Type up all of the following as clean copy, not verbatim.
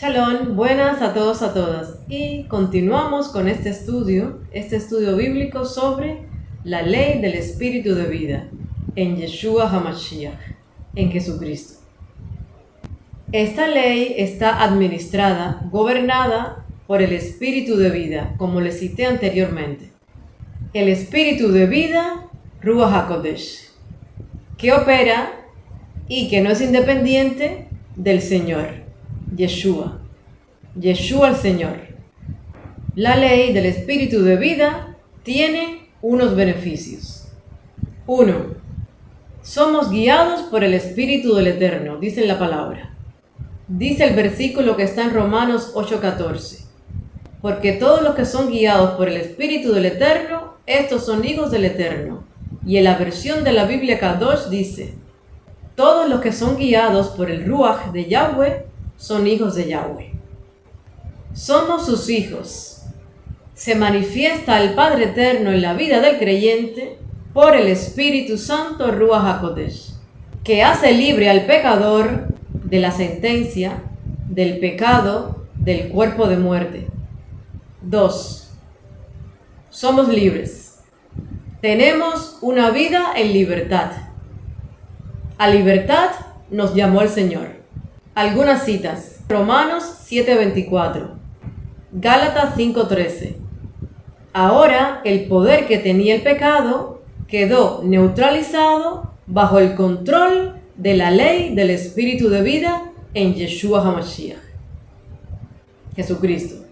Shalom, buenas a todos, a todas. Y continuamos con este estudio bíblico sobre la ley del espíritu de vida en Yeshua HaMashiach, en Jesucristo. Esta ley está administrada, gobernada por el espíritu de vida, como les cité anteriormente. El espíritu de vida, Ruach HaKodesh, que opera y que no es independiente del Señor. Yeshua el Señor. La ley del espíritu de vida tiene unos beneficios. 1. Somos guiados por el Espíritu del Eterno, dice la palabra. Dice el versículo que está en Romanos 8:14. Porque todos los que son guiados por el Espíritu del Eterno, estos son hijos del Eterno. Y en la versión de la Biblia Kadosh dice: todos los que son guiados por el Ruach de Yahweh son hijos de Yahweh. Somos sus hijos. Se manifiesta el Padre Eterno en la vida del creyente por el Espíritu Santo Ruach HaKodesh, que hace libre al pecador de la sentencia, del pecado, del cuerpo de muerte. 2. Somos libres. Tenemos una vida en libertad. A libertad nos llamó el Señor. Algunas citas. Romanos 7:24. Gálatas 5:13. Ahora el poder que tenía el pecado quedó neutralizado bajo el control de la ley del espíritu de vida en Yeshua HaMashiach, Jesucristo.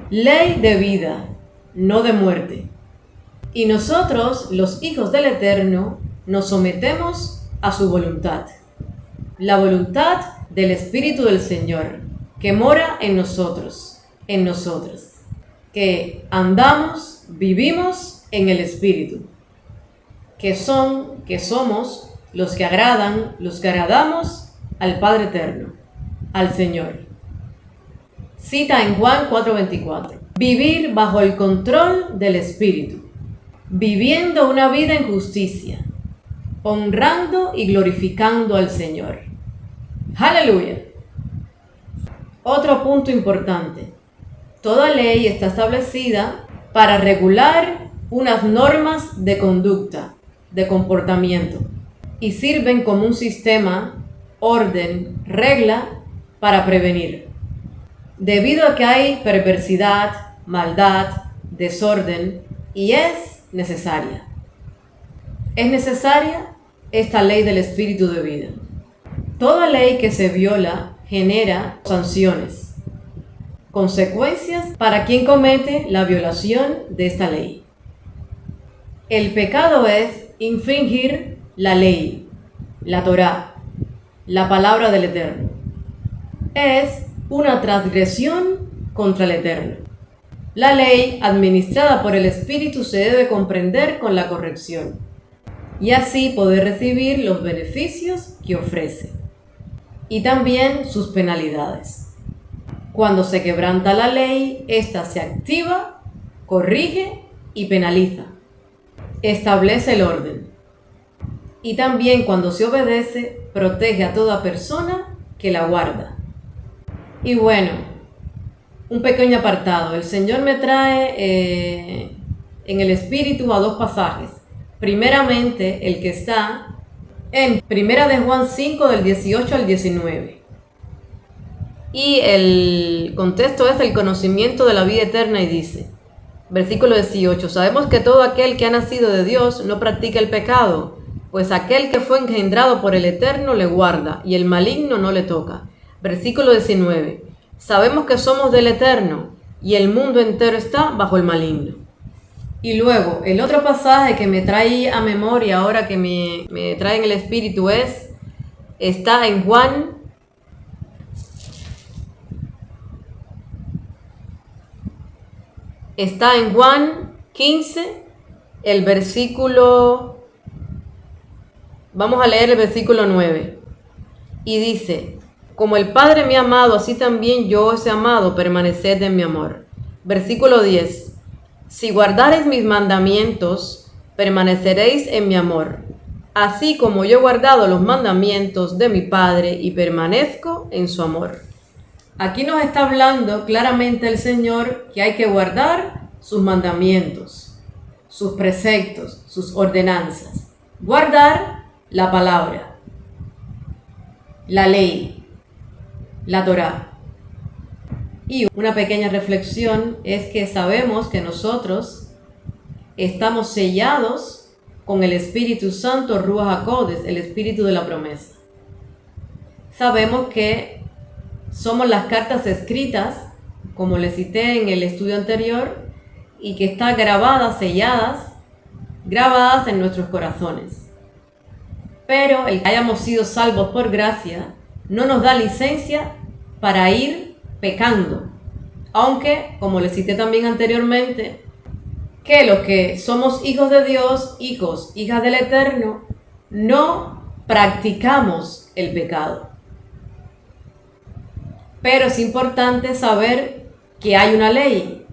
Ley de vida, no de muerte. Y nosotros, los hijos del Eterno, nos sometemos a su voluntad. La voluntad del Espíritu del Señor, que mora en nosotros, en nosotras, que andamos, vivimos en el Espíritu, que somos los que agradamos al Padre Eterno, al Señor. Cita en Juan 4:24. Vivir bajo el control del Espíritu, viviendo una vida en justicia, honrando y glorificando al Señor. ¡Aleluya! Otro punto importante. Toda ley está establecida para regular unas normas de conducta, de comportamiento, y sirven como un sistema, orden, regla para prevenir. Debido a que hay perversidad, maldad, desorden, y es necesaria. Es necesaria esta ley del espíritu de vida. Toda ley que se viola genera sanciones, consecuencias para quien comete la violación de esta ley. El pecado es infringir la ley, la Torá, la palabra del Eterno. Es una transgresión contra el Eterno. La ley administrada por el Espíritu se debe comprender con la corrección y así poder recibir los beneficios que ofrece y también sus penalidades. Cuando se quebranta la ley, ésta se activa, corrige y penaliza. Establece el orden. Y también cuando se obedece, protege a toda persona que la guarda. Y bueno, un pequeño apartado. El Señor me trae en el espíritu a dos pasajes. Primeramente, el que está en 1 de Juan 5, del 18 al 19. Y el contexto es el conocimiento de la vida eterna y dice, versículo 18, sabemos que todo aquel que ha nacido de Dios no practica el pecado, pues aquel que fue engendrado por el Eterno le guarda y el maligno no le toca. Versículo 19, sabemos que somos del Eterno y el mundo entero está bajo el maligno. Y luego, el otro pasaje que me trae a memoria ahora que me trae en el espíritu está en Juan 15, el versículo, vamos a leer el versículo 9. Y dice, como el Padre me ha amado, así también yo os he amado, permaneced en mi amor. Versículo 10. Si guardareis mis mandamientos, permaneceréis en mi amor, así como yo he guardado los mandamientos de mi Padre y permanezco en su amor. Aquí nos está hablando claramente el Señor que hay que guardar sus mandamientos, sus preceptos, sus ordenanzas. Guardar la palabra, la ley, la Torá. Y una pequeña reflexión es que sabemos que nosotros estamos sellados con el Espíritu Santo, Ruach HaKodesh, el Espíritu de la promesa. Sabemos que somos las cartas escritas, como les cité en el estudio anterior, y que están grabadas, selladas, grabadas en nuestros corazones. Pero el que hayamos sido salvos por gracia no nos da licencia para ir pecando. Aunque, como les cité también anteriormente, que los que somos hijos de Dios, hijos, hijas del Eterno, no practicamos el pecado. Pero es importante saber que hay una ley,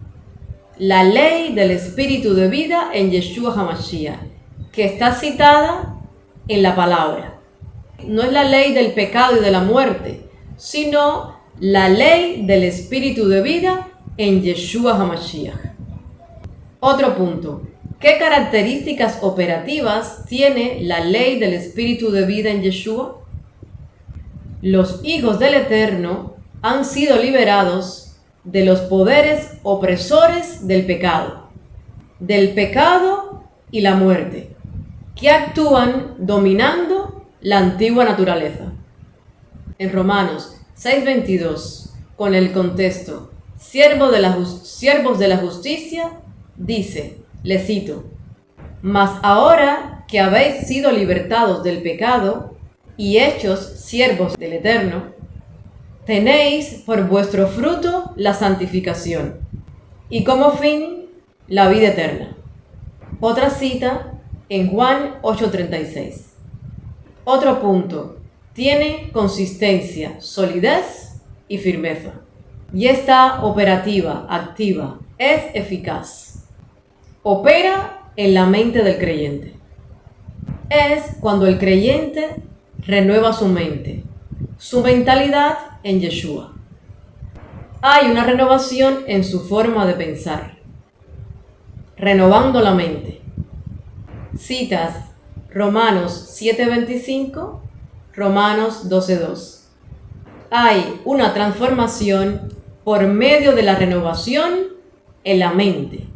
la ley del Espíritu de vida en Yeshua HaMashiach, que está citada en la palabra. No es la ley del pecado y de la muerte, sino la ley del Espíritu de vida en Yeshua HaMashiach. Otro punto. ¿Qué características operativas tiene la ley del Espíritu de vida en Yeshua? Los hijos del Eterno han sido liberados de los poderes opresores del pecado y la muerte, que actúan dominando la antigua naturaleza. En Romanos 6:22, con el contexto, siervos de la justicia, dice, le cito, mas ahora que habéis sido libertados del pecado y hechos siervos del Eterno, tenéis por vuestro fruto la santificación y como fin la vida eterna. Otra cita en Juan 8:36. Otro punto, tiene consistencia, solidez y firmeza. Y está operativa, activa, es eficaz. Opera en la mente del creyente. Es cuando el creyente renueva su mente, su mentalidad en Yeshua. Hay una renovación en su forma de pensar, renovando la mente. Citas Romanos 7:25, Romanos 12:2. Hay una transformación por medio de la renovación en la mente,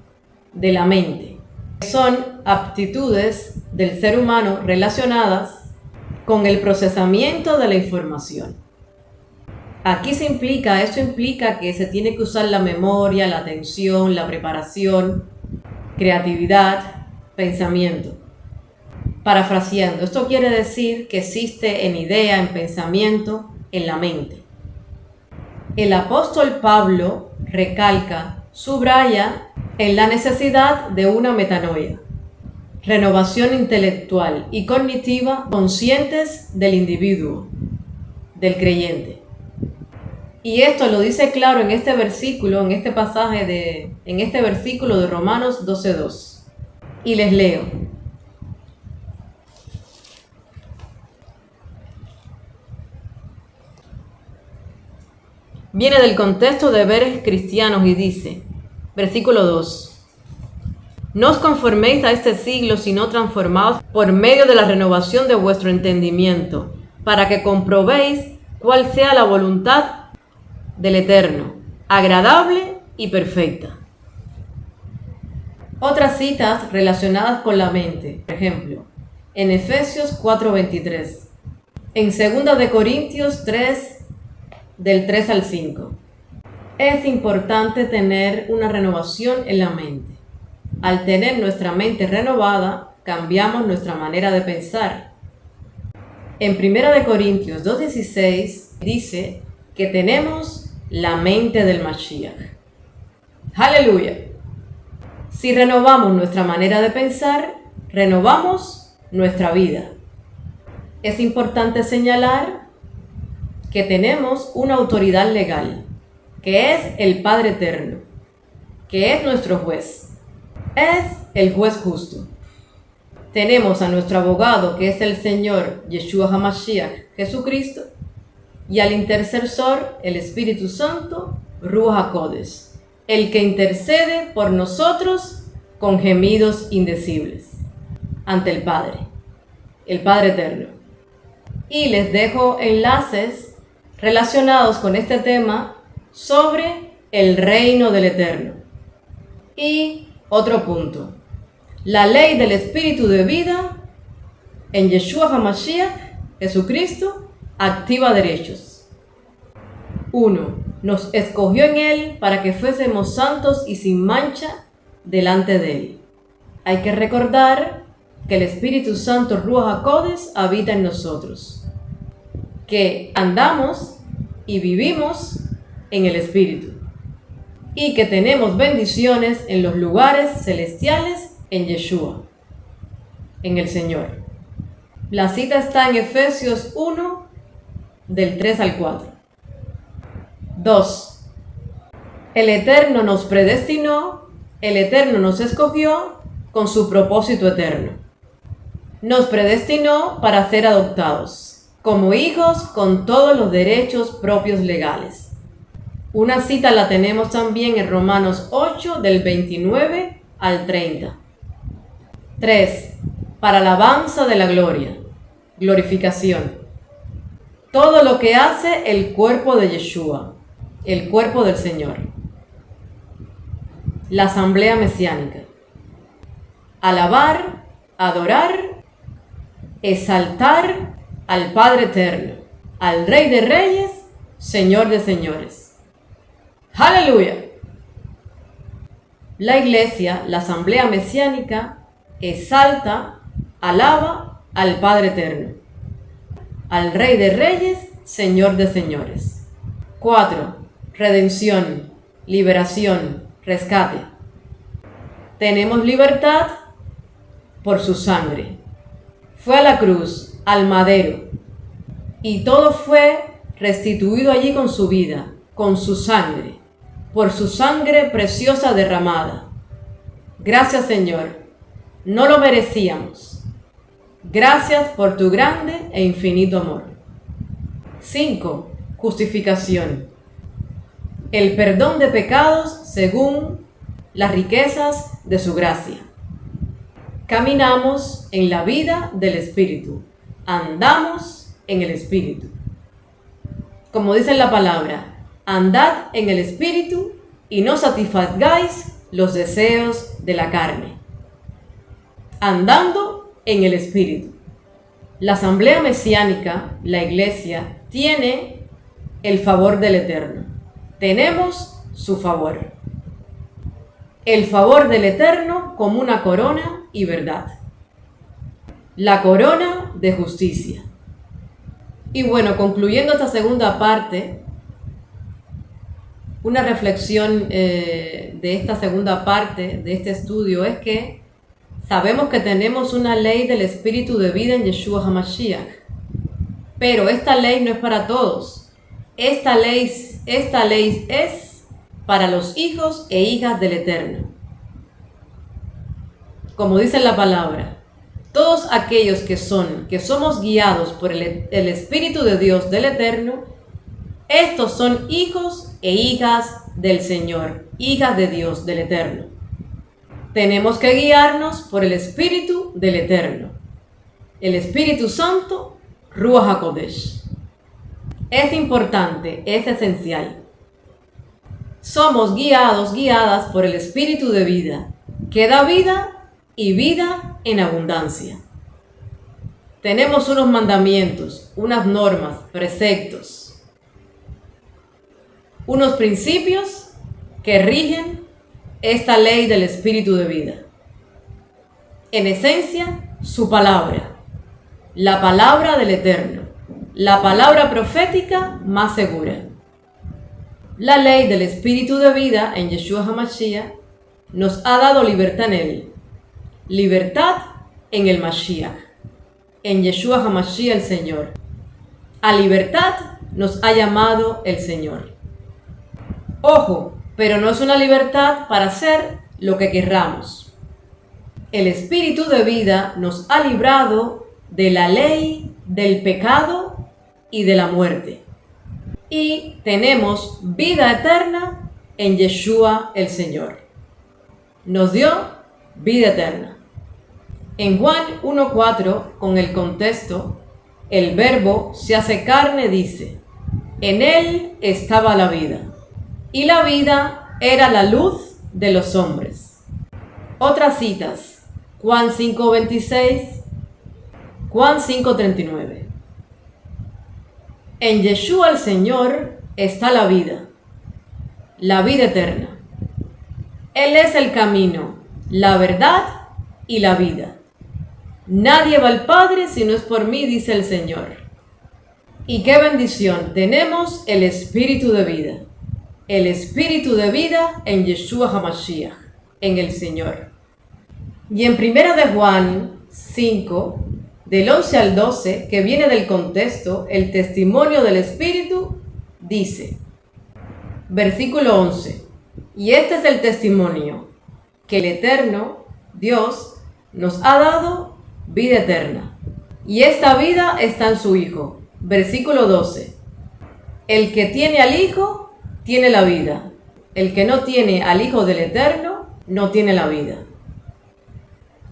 de la mente. Son aptitudes del ser humano relacionadas con el procesamiento de la información. Esto implica que se tiene que usar la memoria, la atención, la preparación, creatividad, pensamiento. Parafraseando, esto quiere decir que existe en idea, en pensamiento, en la mente. El apóstol Pablo recalca, subraya en la necesidad de una metanoia, renovación intelectual y cognitiva conscientes del individuo, del creyente. Y esto lo dice claro en este versículo, en este versículo de Romanos 12:2. Y les leo. Viene del contexto de deberes cristianos y dice, versículo 2, no os conforméis a este siglo, sino transformaos por medio de la renovación de vuestro entendimiento, para que comprobéis cuál sea la voluntad del Eterno, agradable y perfecta. Otras citas relacionadas con la mente, por ejemplo, en Efesios 4:23, en 2 de Corintios 3, del 3 al 5. Es importante tener una renovación en la mente. Al tener nuestra mente renovada, cambiamos nuestra manera de pensar. En 1 de Corintios 2:16 dice que tenemos la mente del Mashiach. ¡Aleluya! Si renovamos nuestra manera de pensar, renovamos nuestra vida. Es importante señalar que tenemos una autoridad legal, que es el Padre Eterno, que es nuestro juez. Es el juez justo. Tenemos a nuestro abogado, que es el Señor Yeshua HaMashiach, Jesucristo, y al intercesor, el Espíritu Santo, Ruach HaKodesh, el que intercede por nosotros con gemidos indecibles ante el Padre Eterno. Y les dejo enlaces relacionados con este tema sobre el reino del Eterno. Y otro punto, la ley del Espíritu de vida en Yeshua HaMashiach, Jesucristo, activa derechos. 1. Nos escogió en Él para que fuésemos santos y sin mancha delante de Él. Hay que recordar que el Espíritu Santo Ruach HaKodesh habita en nosotros, que andamos y vivimos en el Espíritu y que tenemos bendiciones en los lugares celestiales en Yeshua, en el Señor. La cita está en Efesios 1, del 3 al 4. 2. El Eterno nos predestinó, el Eterno nos escogió con su propósito eterno. Nos predestinó para ser adoptados como hijos con todos los derechos propios legales. Una cita la tenemos también en Romanos 8, del 29 al 30. 3. Para alabanza de la gloria, glorificación. Todo lo que hace el cuerpo de Yeshua, el cuerpo del Señor. La asamblea mesiánica. Alabar, adorar, exaltar al Padre Eterno, al Rey de Reyes, Señor de Señores. ¡Aleluya! La iglesia, la asamblea mesiánica, exalta, alaba al Padre Eterno, al Rey de Reyes, Señor de Señores. 4. Redención, liberación, rescate. Tenemos libertad por su sangre. Fue a la cruz, al madero, y todo fue restituido allí con su vida, con su sangre, por su sangre preciosa derramada. Gracias, Señor. No lo merecíamos. Gracias por tu grande e infinito amor. 5. Justificación. El perdón de pecados según las riquezas de su gracia. Caminamos en la vida del Espíritu. Andamos en el Espíritu. Como dice la palabra, andad en el Espíritu y no satisfagáis los deseos de la carne. Andando en el Espíritu. La asamblea mesiánica, la iglesia, tiene el favor del Eterno. Tenemos su favor. El favor del Eterno como una corona y verdad. La corona de justicia. Y bueno, concluyendo esta segunda parte, una reflexión de esta segunda parte de este estudio es que sabemos que tenemos una ley del Espíritu de vida en Yeshua HaMashiach, pero esta ley no es para todos. Esta ley es para los hijos e hijas del Eterno. Como dice la palabra, todos aquellos que somos guiados por el Espíritu de Dios del Eterno, estos son hijos e hijas del Señor, hijas de Dios del Eterno. Tenemos que guiarnos por el Espíritu del Eterno, el Espíritu Santo, Ruach HaKodesh. Es importante, es esencial. Somos guiadas por el Espíritu de vida, que da vida y vida en abundancia. Tenemos unos mandamientos, unas normas, preceptos, unos principios que rigen esta ley del Espíritu de vida. En esencia, su palabra, la palabra del Eterno, la palabra profética más segura. La ley del Espíritu de vida en Yeshua HaMashiach nos ha dado libertad en Él, libertad en el Mashiach, en Yeshua HaMashiach el Señor. A libertad nos ha llamado el Señor. Ojo, pero no es una libertad para hacer lo que querramos. El Espíritu de vida nos ha librado de la ley del pecado y de la muerte. y tenemos vida eterna en Yeshua el Señor. Nos dio vida eterna. En Juan 1:4, con el contexto, el verbo se hace carne, dice: en él estaba la vida, y la vida era la luz de los hombres. Otras citas: Juan 5:26, Juan 5:39. En Yeshua el Señor está la vida eterna. Él es el camino, la verdad y la vida. Nadie va al Padre si no es por mí, dice el Señor. Y qué bendición, tenemos el Espíritu de vida. El Espíritu de vida en Yeshua HaMashiach, en el Señor. Y en 1 de Juan 5, del 11 al 12, que viene del contexto, el testimonio del Espíritu, dice, versículo 11, y este es el testimonio, que el Eterno, Dios, nos ha dado vida eterna, y esta vida está en su Hijo. Versículo 12, el que tiene al Hijo, tiene la vida. El que no tiene al Hijo del Eterno, no tiene la vida.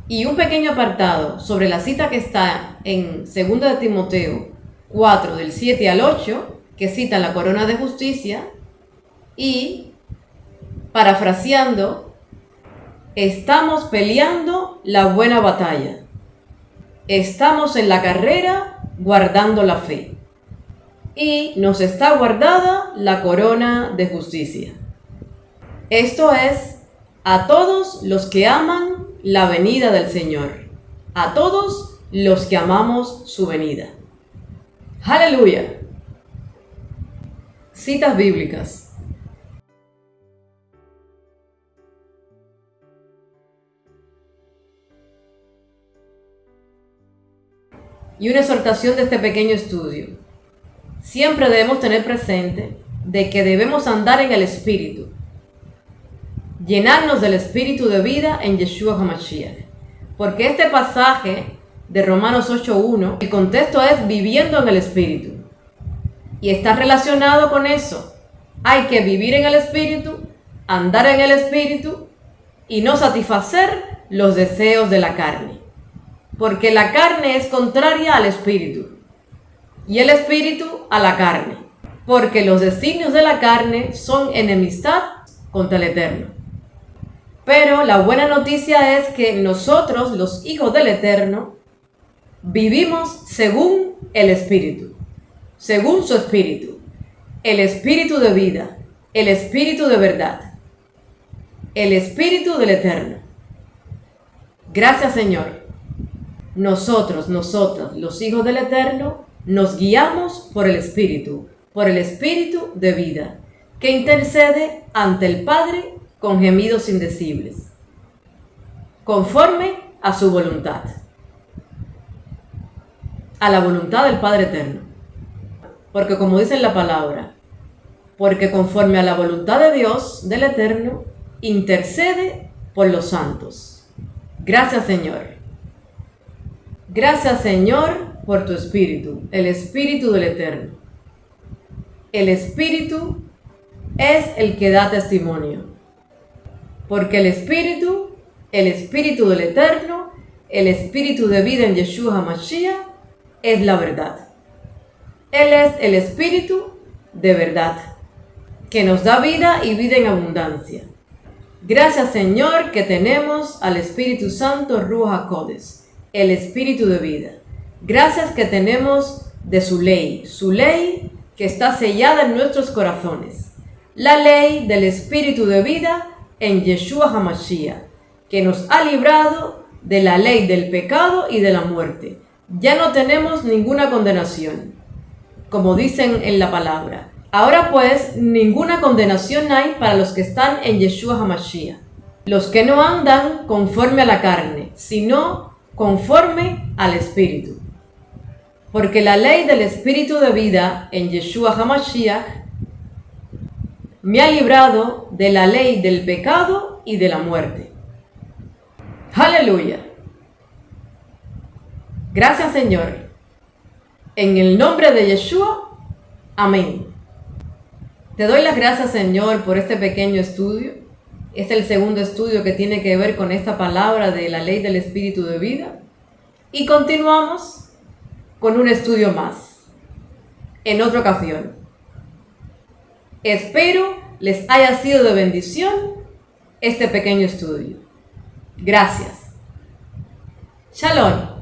Y un pequeño apartado sobre la cita que está en 2 de Timoteo 4, del 7 al 8, que cita la corona de justicia, y, parafraseando, estamos peleando la buena batalla. Estamos en la carrera guardando la fe. Y nos está guardada la corona de justicia. Esto es a todos los que aman la venida del Señor. A todos los que amamos su venida. ¡Aleluya! Citas bíblicas. Y una exhortación de este pequeño estudio. Siempre debemos tener presente de que debemos andar en el Espíritu, llenarnos del Espíritu de vida en Yeshua HaMashiach. Porque este pasaje de Romanos 8:1, el contexto es viviendo en el Espíritu. Y está relacionado con eso. Hay que vivir en el Espíritu, andar en el Espíritu y no satisfacer los deseos de la carne. Porque la carne es contraria al Espíritu y el Espíritu a la carne. Porque los designios de la carne son enemistad contra el Eterno. Pero la buena noticia es que nosotros, los hijos del Eterno, vivimos según el Espíritu, según su Espíritu, el Espíritu de vida, el Espíritu de verdad, el Espíritu del Eterno. Gracias, Señor. Nosotros, los hijos del Eterno, nos guiamos por el Espíritu de vida, que intercede ante el Padre con gemidos indecibles, conforme a su voluntad, a la voluntad del Padre Eterno. Porque como dice en la palabra, porque conforme a la voluntad de Dios, del Eterno, intercede por los santos. Gracias, Señor. Gracias, Señor, por tu Espíritu, el Espíritu del Eterno. El Espíritu es el que da testimonio. Porque el Espíritu del Eterno, el Espíritu de vida en Yeshua HaMashiach, es la verdad. Él es el Espíritu de verdad, que nos da vida y vida en abundancia. Gracias, Señor, que tenemos al Espíritu Santo, Ruach HaKodesh, el Espíritu de vida. Gracias que tenemos de su ley que está sellada en nuestros corazones. La ley del Espíritu de vida en Yeshua HaMashiach, que nos ha librado de la ley del pecado y de la muerte. Ya no tenemos ninguna condenación, como dicen en la palabra. Ahora pues, ninguna condenación hay para los que están en Yeshua HaMashiach, los que no andan conforme a la carne, sino conforme al Espíritu. Porque la ley del Espíritu de vida en Yeshua HaMashiach me ha librado de la ley del pecado y de la muerte. ¡Aleluya! Gracias, Señor. En el nombre de Yeshua, amén. Te doy las gracias, Señor, por este pequeño estudio. Es el segundo estudio que tiene que ver con esta palabra de la ley del espíritu de vida. Y continuamos con un estudio más, en otra ocasión. Espero les haya sido de bendición este pequeño estudio. Gracias. Shalom.